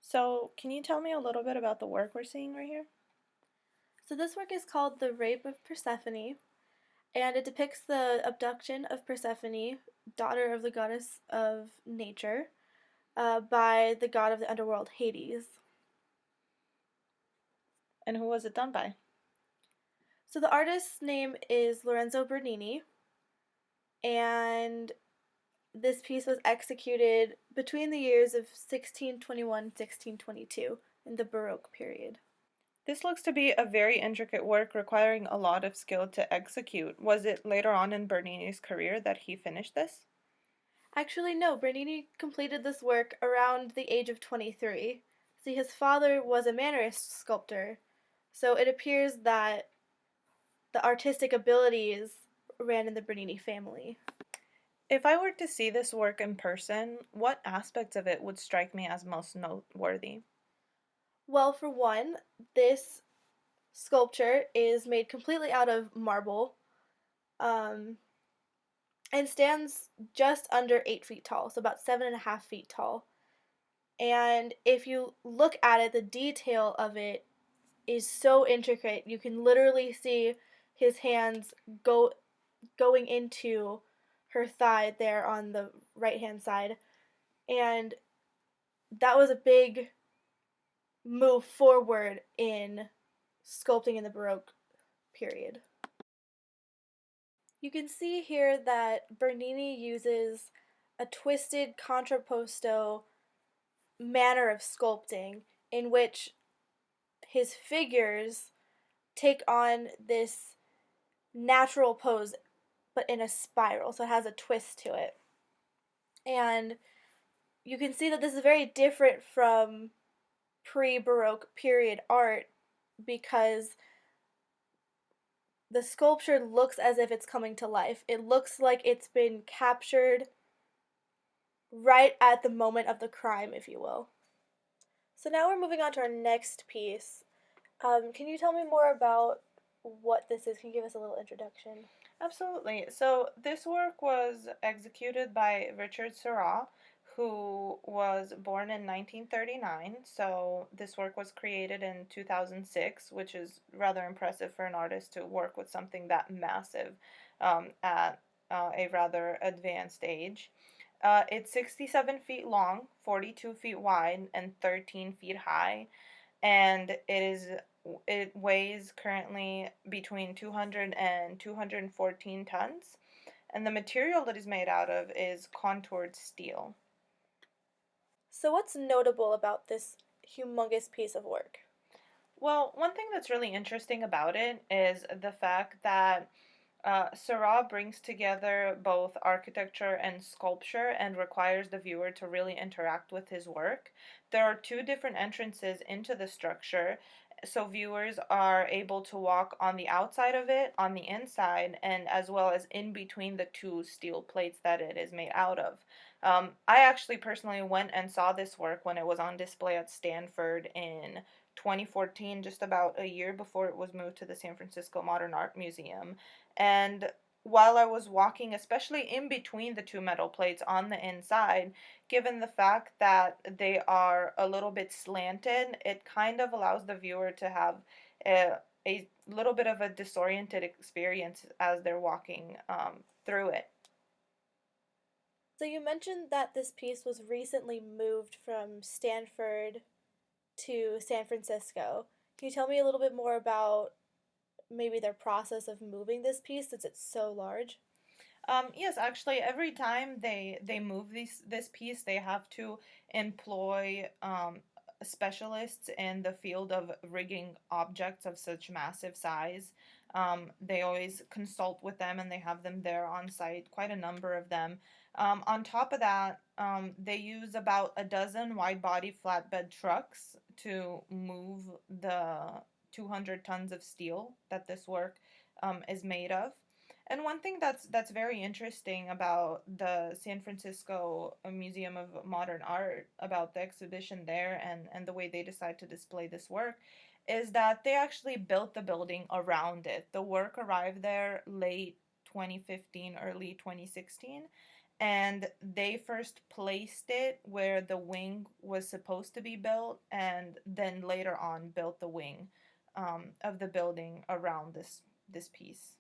So, can you tell me a little bit about the work we're seeing right here? So this work is called The Rape of Persephone, and it depicts the abduction of Persephone, daughter of the goddess of nature, by the god of the underworld, Hades. And who was it done by? So the artist's name is Lorenzo Bernini, and this piece was executed between the years of 1621 and 1622 in the Baroque period. This looks to be a very intricate work requiring a lot of skill to execute. Was it later on in Bernini's career that he finished this? Actually, no, Bernini completed this work around the age of 23. See, his father was a Mannerist sculptor, so it appears that the artistic abilities ran in the Bernini family. If I were to see this work in person, what aspects of it would strike me as most noteworthy? Well, for one, this sculpture is made completely out of marble um, and stands just under 8 feet tall, so about 7.5 feet tall. And if you look at it, the detail of it is so intricate. You can literally see his hands going into her thigh there on the right hand side. And that was a big move forward in sculpting in the Baroque period. You can see here that Bernini uses a twisted contrapposto manner of sculpting in which his figures take on this natural pose but in a spiral, so it has a twist to it. And you can see that this is very different from pre Baroque period art because the sculpture looks as if it's coming to life. It looks like it's been captured right at the moment of the crime, if you will. So now we're moving on to our next piece. Can you tell me more about what this is? Can you give us a little introduction? Absolutely. So this work was executed by Richard Serra, who was born in 1939. So this work was created in 2006, which is rather impressive for an artist to work with something that massive at a rather advanced age. It's 67 feet long, 42 feet wide, and 13 feet high, and it weighs currently between 200 and 214 tons, and the material that is made out of is contoured steel. So, what's notable about this humongous piece of work? Well, one thing that's really interesting about it is the fact that Seurat brings together both architecture and sculpture and requires the viewer to really interact with his work. There are two different entrances into the structure, so viewers are able to walk on the outside of it, on the inside, and as well as in between the two steel plates that it is made out of. I actually personally went and saw this work when it was on display at Stanford in 2014, just about a year before it was moved to the San Francisco Modern Art Museum. And while I was walking, especially in between the two metal plates on the inside, given the fact that they are a little bit slanted, it kind of allows the viewer to have a little bit of a disoriented experience as they're walking through it. So, you mentioned that this piece was recently moved from Stanford to San Francisco. Can you tell me a little bit more about maybe their process of moving this piece since it's so large? Yes, actually, every time they move this piece, they have to employ specialists in the field of rigging objects of such massive size. They always consult with them, and they have them there on site, quite a number of them. On top of that, they use about a dozen wide-body flatbed trucks to move the 200 tons of steel that this work is made of. And one thing that's very interesting about the San Francisco Museum of Modern Art, about the exhibition there and the way they decide to display this work, is that they actually built the building around it. The work arrived there late 2015, early 2016, and they first placed it where the wing was supposed to be built, and then later on built the wing of the building around this piece.